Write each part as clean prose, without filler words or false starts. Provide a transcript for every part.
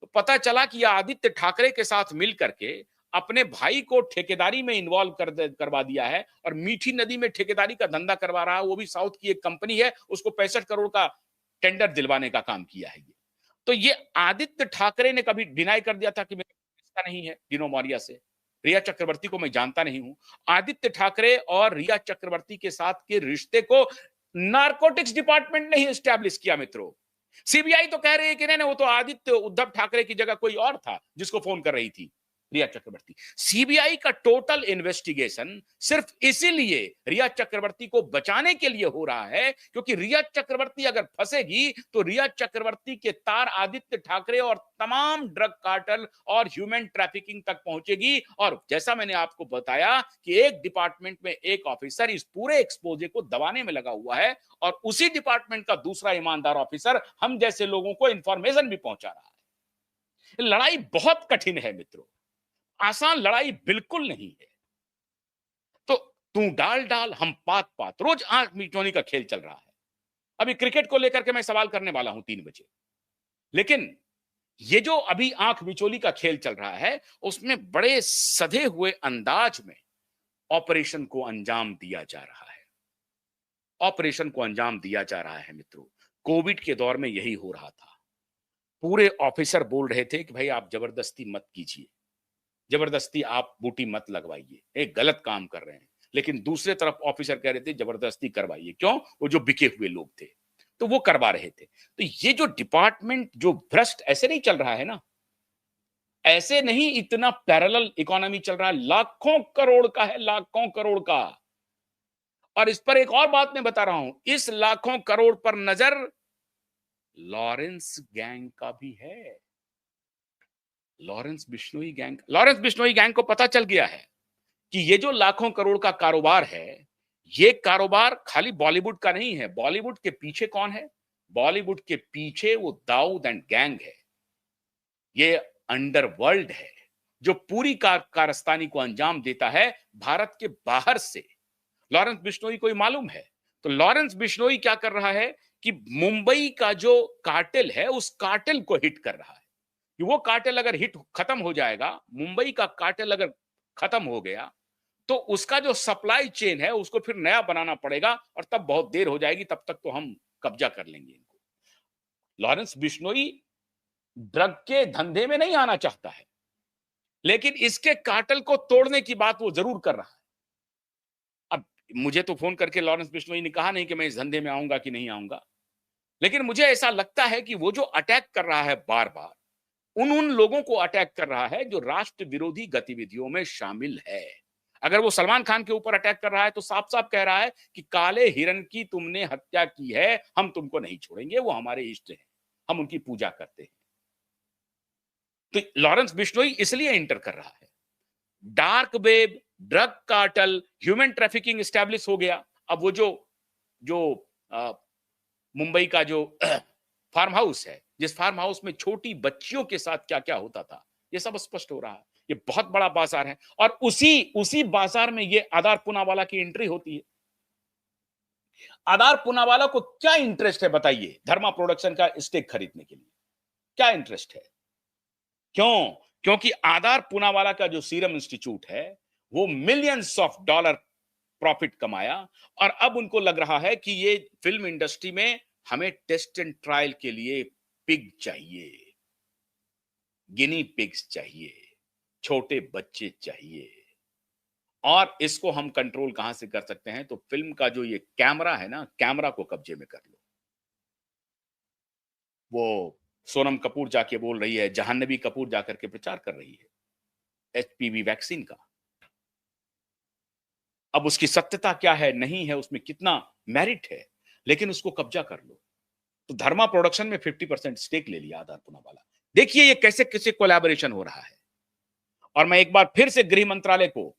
तो पता चला कि आदित्य ठाकरे के साथ मिल करके अपने भाई को ठेकेदारी में इन्वॉल्व करवा दिया है और मीठी नदी में ठेकेदारी का धंधा करवा रहा है। वो भी साउथ की एक कंपनी है, उसको 65 करोड़ का टेंडर दिलवाने का काम किया है ये। तो ये आदित्य ठाकरे ने कभी डिनाई कर दिया था कि मेरा रिश्ता नहीं है डिनो मौर्या से। रिया चक्रवर्ती को मैं जानता नहीं हूं। आदित्य ठाकरे और रिया चक्रवर्ती के साथ के रिश्ते को नारकोटिक्स डिपार्टमेंट ने ही एस्टैब्लिश किया मित्रों। सीबीआई तो कह रही है कि नहीं नहीं, वो तो आदित्य उद्धव ठाकरे की जगह कोई और था जिसको फोन कर रही थी रिया चक्रवर्ती। सीबीआई का टोटल इन्वेस्टिगेशन सिर्फ इसीलिए रिया चक्रवर्ती को बचाने के लिए हो रहा है, क्योंकि रिया चक्रवर्ती अगर फंसेगी तो रिया चक्रवर्ती के तार आदित्य ठाकरे और तमाम ड्रग कार्टल और ह्यूमन ट्रैफिकिंग तक पहुंचेगी। और जैसा मैंने आपको बताया कि एक डिपार्टमेंट में एक ऑफिसर इस पूरे एक्सपोजे को दबाने में लगा हुआ है और उसी डिपार्टमेंट का दूसरा ईमानदार ऑफिसर हम जैसे लोगों को इंफॉर्मेशन भी पहुंचा रहा है। लड़ाई बहुत कठिन है मित्रों, आसान लड़ाई बिल्कुल नहीं है। तो तू डाल डाल हम पात पात, रोज आंख मिचौनी का खेल चल रहा है। अभी क्रिकेट को लेकर के मैं सवाल करने वाला हूं 3 बजे, लेकिन ये जो अभी आंख मिचौली का खेल चल रहा है उसमें बड़े सधे हुए अंदाज में ऑपरेशन को अंजाम दिया जा रहा है। ऑपरेशन को अंजाम दिया जा रहा है मित्रों। कोविड के दौर में यही हो रहा था। पूरे ऑफिसर बोल रहे थे कि भाई आप जबरदस्ती मत कीजिए, जबरदस्ती आप बूटी मत लगवाइए, एक गलत काम कर रहे हैं। लेकिन दूसरे तरफ ऑफिसर कह रहे थे जबरदस्ती करवाइए। क्यों? वो जो बिके हुए लोग थे तो वो करवा रहे थे। तो ये जो डिपार्टमेंट जो भ्रष्ट ऐसे नहीं चल रहा है ना, ऐसे नहीं इतना पैरेलल इकोनॉमी चल रहा है, लाखों करोड़ का है, लाखों करोड़ का। और इस पर एक और बात मैं बता रहा हूं, इस लाखों करोड़ पर नजर लॉरेंस गैंग का भी है। लॉरेंस बिश्नोई गैंग को पता चल गया है कि ये जो लाखों करोड़ का कारोबार है, ये कारोबार खाली बॉलीवुड का नहीं है। बॉलीवुड के पीछे कौन है? बॉलीवुड के पीछे वो दाऊद एंड गैंग है। ये अंडरवर्ल्ड है जो पूरी कारस्तानी को अंजाम देता है भारत के बाहर से। लॉरेंस बिश्नोई को मालूम है। तो लॉरेंस बिश्नोई क्या कर रहा है कि मुंबई का जो कार्टेल है उस कार्टेल को हिट कर रहा है कि वो कार्टेल अगर हिट खत्म हो जाएगा, मुंबई का कार्टेल अगर खत्म हो गया तो उसका जो सप्लाई चेन है उसको फिर नया बनाना पड़ेगा और तब बहुत देर हो जाएगी, तब तक तो हम कब्जा कर लेंगे इनको। लॉरेंस बिश्नोई ड्रग के धंधे में नहीं आना चाहता है, लेकिन इसके कार्टेल को तोड़ने की बात वो जरूर कर रहा है। अब मुझे तो फोन करके लॉरेंस बिश्नोई ने कहा नहीं कि मैं इस धंधे में आऊंगा कि नहीं आऊंगा, लेकिन मुझे ऐसा लगता है कि वो जो अटैक कर रहा है बार बार, उन लोगों को अटैक कर रहा है जो राष्ट्र विरोधी गतिविधियों में शामिल है। अगर वो सलमान खान के ऊपर अटैक कर रहा है तो साफ साफ कह रहा है कि काले हिरन की तुमने हत्या की है, हम तुमको नहीं छोड़ेंगे, वो हमारे इष्ट हैं, हम उनकी पूजा करते हैं। तो लॉरेंस बिश्नोई इसलिए इंटर कर रहा है। Dark web, drug cartel, human trafficking establish हो गया। अब वो जो जो मुंबई का जो फार्म हाउस है, जिस फार्म हाउस में छोटी बच्चियों के साथ क्या क्या होता था, ये सब स्पष्ट हो रहा है। ये बहुत बड़ा बाजार है और उसी उसी बाजार में ये आधार पूनावाला की एंट्री होती है। आधार पूनावाला को क्या इंटरेस्ट है बताइए धर्मा प्रोडक्शन का स्टेक खरीदने के लिए? क्या इंटरेस्ट है? क्यों? क्योंकि आधार पूनावाला का जो सीरम इंस्टीट्यूट है वो मिलियंस ऑफ डॉलर प्रॉफिट कमाया और अब उनको लग रहा है कि ये फिल्म इंडस्ट्री में हमें टेस्ट एंड ट्रायल के लिए पिग चाहिए, गिनी पिग्स चाहिए, छोटे बच्चे चाहिए। और इसको हम कंट्रोल कहां से कर सकते हैं? तो फिल्म का जो ये कैमरा है ना, कैमरा को कब्जे में कर लो। वो सोनम कपूर जाके बोल रही है, जाह्नवी कपूर जाकर के प्रचार कर रही है एचपीवी वैक्सीन का। अब उसकी सत्यता क्या है, नहीं है, उसमें कितना मेरिट है, लेकिन उसको कब्जा कर लो। तो धर्मा प्रोडक्शन में 50% स्टेक ले लिया आधार पूनावाला। देखिए ये कैसे कैसे कोलैबोरेशन हो रहा है। और मैं एक बार फिर से गृह मंत्रालय को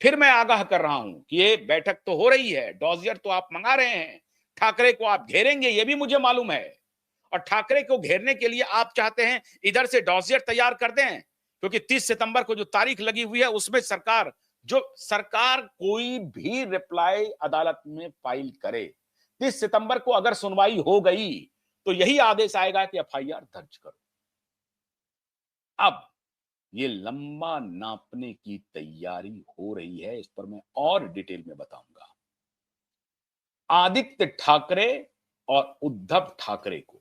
फिर मैं आगाह कर रहा हूं कि ये बैठक तो हो रही है, डॉजियर तो आप मंगा रहे हैं, ठाकरे को आप घेरेंगे, ये भी मुझे मालूम है। और ठाकरे को घेरने के लिए आप चाहते हैं इधर से डॉजियर तैयार कर दें, क्योंकि 30 सितंबर को जो तारीख लगी हुई है उसमें सरकार कोई भी रिप्लाई अदालत में फाइल करे, 30 सितंबर को अगर सुनवाई हो गई तो यही आदेश आएगा कि एफआईआर दर्ज करो। अब ये लंबा नापने की तैयारी हो रही है, इस पर मैं और डिटेल में बताऊंगा। आदित्य ठाकरे और उद्धव ठाकरे को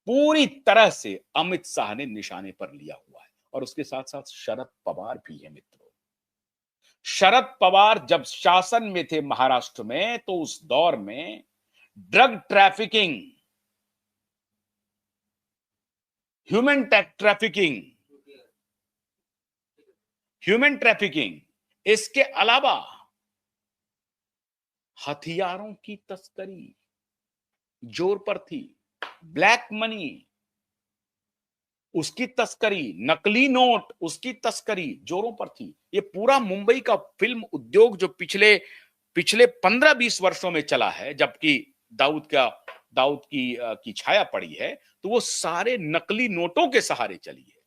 पूरी तरह से अमित शाह ने निशाने पर लिया हुआ है और उसके साथ साथ शरद पवार भी है मित्रों। शरद पवार जब शासन में थे महाराष्ट्र में, तो उस दौर में drug trafficking, trafficking, human trafficking, इसके अलावा हथियारों की तस्करी जोर पर थी। ब्लैक मनी उसकी तस्करी, नकली नोट उसकी तस्करी जोरों पर थी। ये पूरा मुंबई का फिल्म उद्योग जो पिछले पिछले 15-20 वर्षों में चला है, जबकि दाऊद की छाया पड़ी है, तो वो सारे नकली नोटों के सहारे चली है।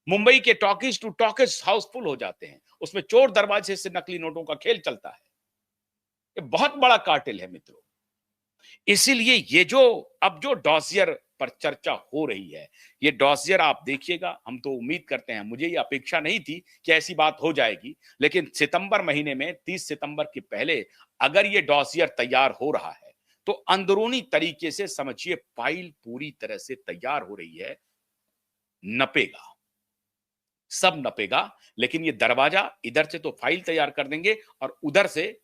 मुंबई के टॉकीज टू टॉकीज हाउसफुल हो जाते हैं, उसमें चोर दरवाजे से नकली नोटों का खेल चलता है। ये बहुत बड़ा कार्टेल है मित्रों। इसीलिए ये जो अब जो डॉसियर पर चर्चा हो रही है, ये डॉसियर आप देखिएगा, हम तो उम्मीद करते हैं, मुझे ये अपेक्षा नहीं थी कि ऐसी बात हो जाएगी, लेकिन सितंबर महीने में 30 सितंबर के पहले अगर ये डॉसियर तैयार हो रहा है, तो अंदरूनी तरीके से समझिए फाइल पूरी तरह से तैयार हो रही है। नपेगा, सब नपेगा, लेकिन ये दरवाजा इधर से तो फाइल तैयार कर देंगे और उधर से